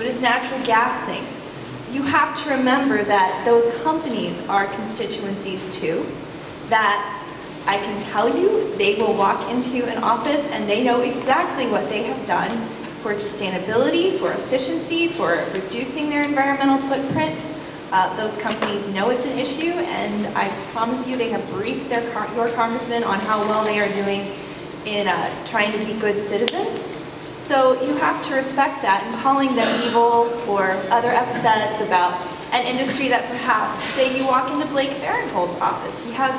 What does natural gas think? You have to remember that those companies are constituencies too, that I can tell you they will walk into an office and they know exactly what they have done for sustainability, for efficiency, for reducing their environmental footprint. Those companies know it's an issue, and I promise you they have briefed your congressman on how well they are doing in trying to be good citizens. So you have to respect that, and calling them evil or other epithets about an industry that perhaps, say you walk into Blake Farenthold's office, he has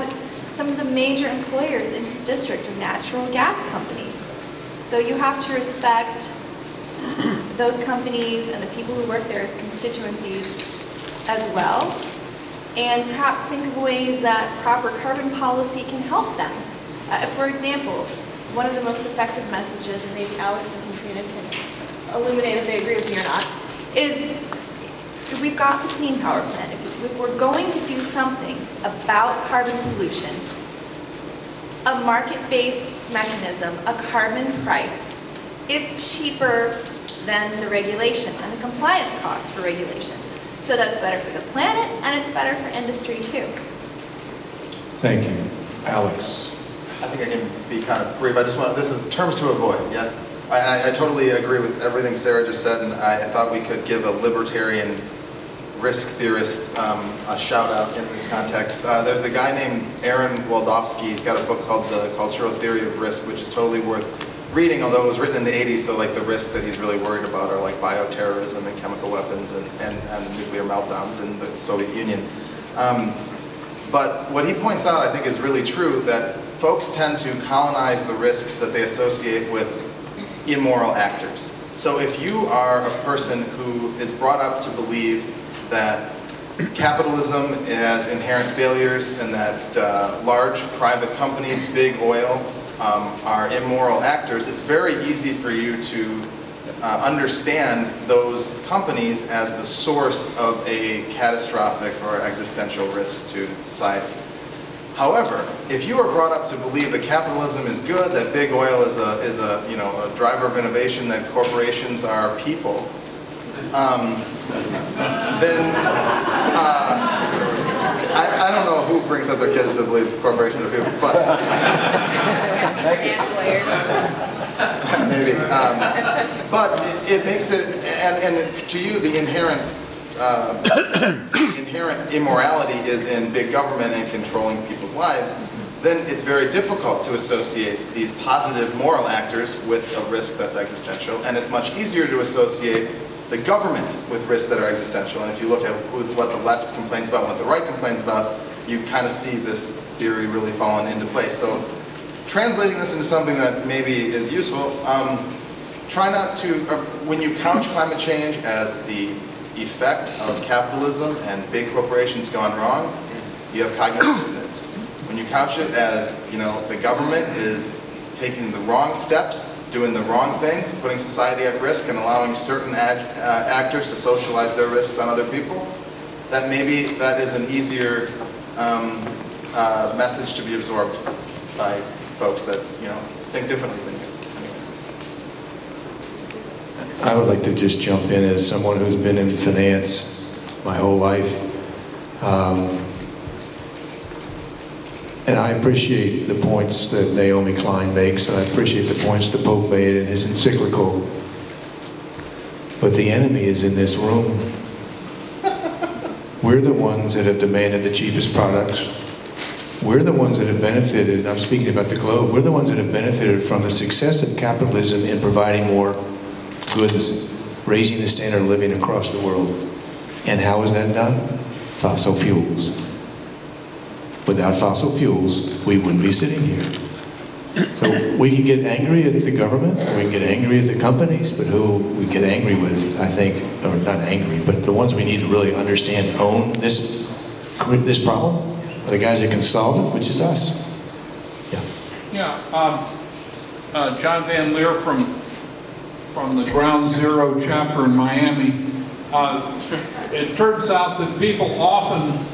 some of the major employers in his district are natural gas companies. So you have to respect those companies and the people who work there as constituencies as well, and perhaps think of ways that proper carbon policy can help them. For example, one of the most effective messages, and maybe Alex and Katrina can illuminate if they agree with me or not, is we've got the Clean Power Plan. If we're going to do something about carbon pollution, a market-based mechanism, a carbon price, is cheaper than the regulation and the compliance costs for regulation. So that's better for the planet, and it's better for industry too. Thank you. Alex. I think I can be kind of brief. I just want, this is terms to avoid, yes? I totally agree with everything Sarah just said, and I thought we could give a libertarian risk theorist a shout out in this context. There's a guy named Aaron Waldowski. He's got a book called The Cultural Theory of Risk, which is totally worth reading, although it was written in the 80s, so like the risk that he's really worried about are like bioterrorism and chemical weapons and nuclear meltdowns in the Soviet Union. But what he points out, I think, is really true, that folks tend to colonize the risks that they associate with immoral actors. So if you are a person who is brought up to believe that capitalism has inherent failures and that large private companies, big oil, are immoral actors, it's very easy for you to understand those companies as the source of a catastrophic or existential risk to society. However, if you are brought up to believe that capitalism is good, that big oil is a driver of innovation, that corporations are people, then I don't know who brings up their kids to believe corporations are people, but maybe. But it makes it, and to you, the inherent immorality is in big government and controlling people's lives. Then it's very difficult to associate these positive moral actors with a risk that's existential, and it's much easier to associate the government with risks that are existential. And if you look at what the left complains about and what the right complains about, you kind of see this theory really falling into place. So translating this into something that maybe is useful, try not to, when you couch climate change as the effect of capitalism and big corporations gone wrong, you have cognitive dissonance. When you couch it as, the government is taking the wrong steps, doing the wrong things, putting society at risk and allowing certain actors to socialize their risks on other people, that maybe that is an easier message to be absorbed by folks that think differently than you. Anyways. I would like to just jump in as someone who's been in finance my whole life. And I appreciate the points that Naomi Klein makes, and I appreciate the points the Pope made in his encyclical. But the enemy is in this room. We're the ones that have demanded the cheapest products. We're the ones that have benefited, and I'm speaking about the globe, we're the ones that have benefited from the success of capitalism in providing more goods, raising the standard of living across the world. And how is that done? Fossil fuels. Without fossil fuels, we wouldn't be sitting here. So we can get angry at the government, or we can get angry at the companies, but who we get angry with, I think, or not angry, but the ones we need to really understand, own this problem, are the guys that can solve it, which is us. Yeah. John Van Leer from the Ground Zero chapter in Miami. It turns out that people often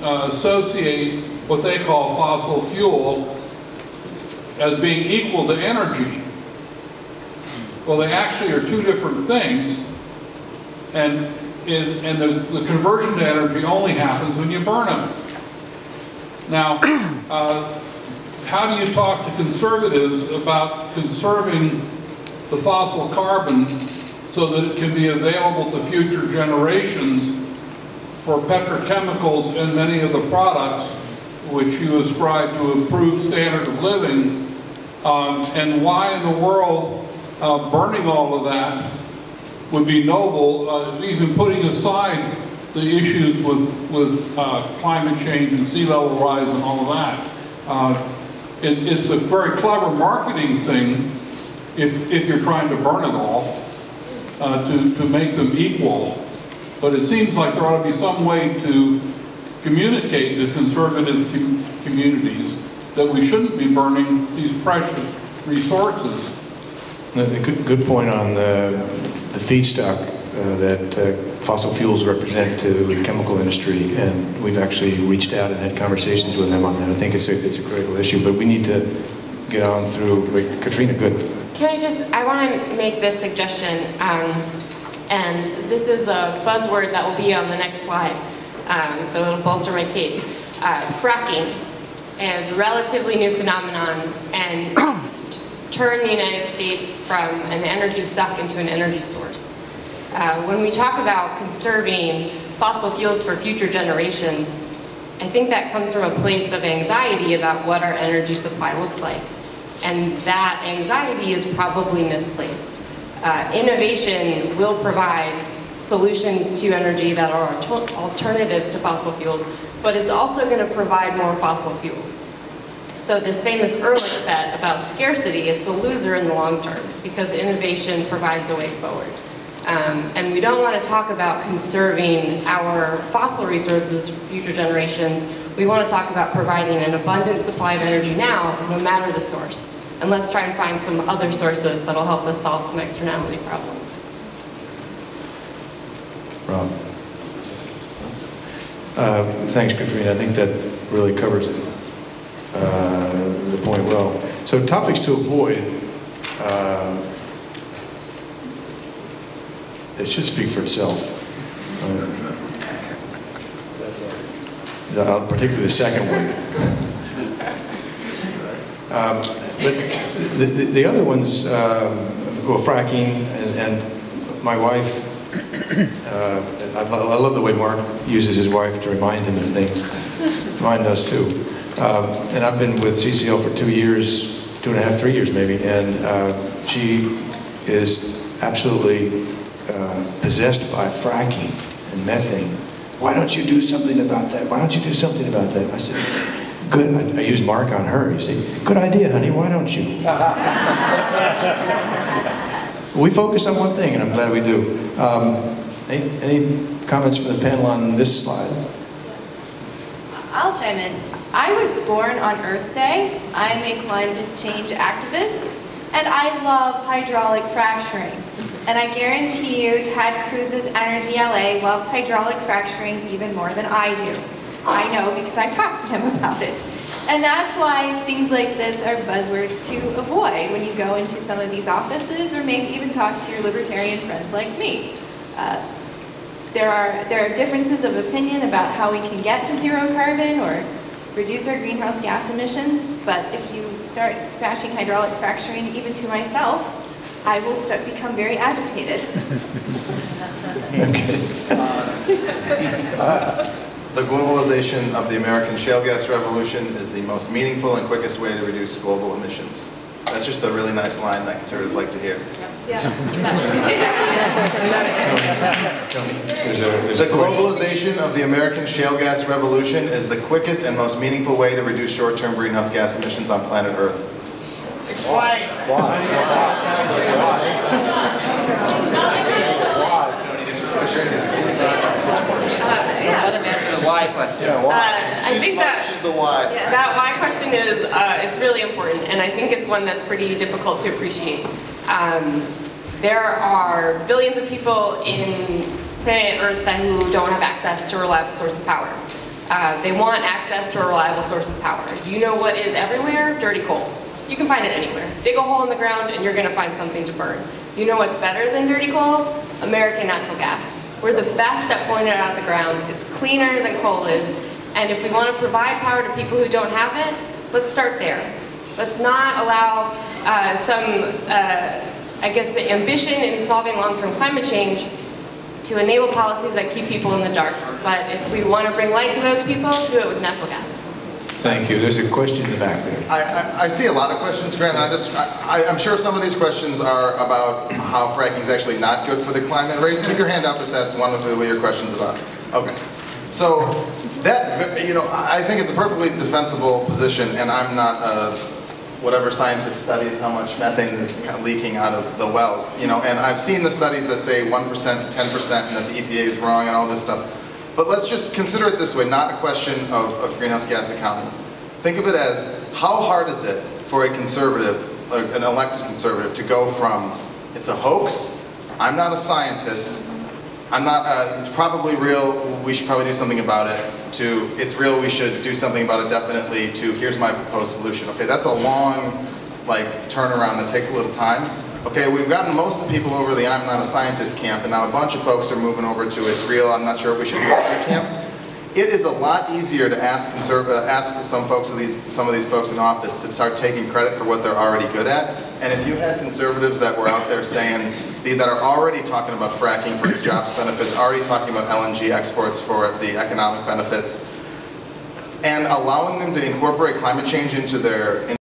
associate what they call fossil fuel as being equal to energy. Well, they actually are two different things. And the conversion to energy only happens when you burn them. Now, how do you talk to conservatives about conserving the fossil carbon so that it can be available to future generations for petrochemicals and many of the products which you ascribe to improved standard of living, and why in the world burning all of that would be noble, even putting aside the issues with climate change and sea level rise and all of that. It's a very clever marketing thing if you're trying to burn it all to make them equal. But it seems like there ought to be some way to communicate to conservative communities that we shouldn't be burning these precious resources. A good point on the feedstock that fossil fuels represent to the chemical industry, and we've actually reached out and had conversations with them on that. I think it's a critical issue, but we need to get on through. Wait, Katrina, good. I want to make this suggestion, and this is a buzzword that will be on the next slide, so it'll bolster my case. Fracking is a relatively new phenomenon, and it's turned the United States from an energy suck into an energy source. When we talk about conserving fossil fuels for future generations, I think that comes from a place of anxiety about what our energy supply looks like. And that anxiety is probably misplaced. Innovation will provide solutions to energy that are alternatives to fossil fuels, but it's also going to provide more fossil fuels. So this famous earlier bet about scarcity, it's a loser in the long term because innovation provides a way forward. And we don't want to talk about conserving our fossil resources for future generations. We want to talk about providing an abundant supply of energy now, no matter the source. And let's try and find some other sources that'll help us solve some externality problems. Rob. Thanks, Katrina. I think that really covers it, the point well. So topics to avoid. It should speak for itself. Particularly the second one. But the other ones, well, fracking, and my wife, I love the way Mark uses his wife to remind him of things. Mine does too. And I've been with CCL for 2 years, 2.5, 3 years maybe, and she is absolutely possessed by fracking and methane. Why don't you do something about that? Why don't you do something about that? I said, good. I used Mark on her. You see, good idea, honey. Why don't you? We focus on one thing, and I'm glad we do. Any comments from the panel on this slide? I'll chime in. I was born on Earth Day. I'm a climate change activist, and I love hydraulic fracturing. And I guarantee you, Ted Cruz's Energy LA loves hydraulic fracturing even more than I do. I know because I talked to him about it. And that's why things like this are buzzwords to avoid when you go into some of these offices, or maybe even talk to your libertarian friends like me. There are differences of opinion about how we can get to zero carbon or reduce our greenhouse gas emissions, but if you start bashing hydraulic fracturing even to myself, I will become very agitated. The globalization of the American shale gas revolution is the most meaningful and quickest way to reduce global emissions. That's just a really nice line that conservatives like to hear. Yeah. The globalization of the American shale gas revolution is the quickest and most meaningful way to reduce short-term greenhouse gas emissions on planet Earth. Explain. Why? Let him answer the why question. Yeah, why? I think she's the why. That why question is it's really important, and I think it's one that's pretty difficult to appreciate. There are billions of people in planet Earth who don't have access to a reliable source of power. They want access to a reliable source of power. Do you know what is everywhere? Dirty coal. You can find it anywhere. Dig a hole in the ground and you're going to find something to burn. You know what's better than dirty coal? American natural gas. We're the best at pulling it out of the ground. It's cleaner than coal is. And if we want to provide power to people who don't have it, let's start there. Let's not allow I guess, the ambition in solving long-term climate change to enable policies that keep people in the dark. But if we want to bring light to those people, do it with natural gas. Thank you. There's a question in the back there. I see a lot of questions, Grant. I'm sure some of these questions are about how fracking is actually not good for the climate. Keep your hand up if that's one of your questions about. Okay. So that, I think it's a perfectly defensible position, and I'm not whatever scientist studies how much methane is leaking out of the wells. And I've seen the studies that say 1% to 10% and that the EPA is wrong and all this stuff. But let's just consider it this way, not a question of greenhouse gas accounting. Think of it as, how hard is it for a conservative, an elected conservative, to go from, it's a hoax, I'm not a scientist, it's probably real, we should probably do something about it, to it's real, we should do something about it definitely, to here's my proposed solution. Okay, that's a long turnaround that takes a little time. Okay, we've gotten most of the people over the I'm not a scientist camp, and now a bunch of folks are moving over to it's real, I'm not sure if we should do it camp. It is a lot easier to ask some of these folks in office to start taking credit for what they're already good at. And if you had conservatives that were out there saying, that are already talking about fracking for its jobs benefits, already talking about LNG exports for the economic benefits, and allowing them to incorporate climate change into their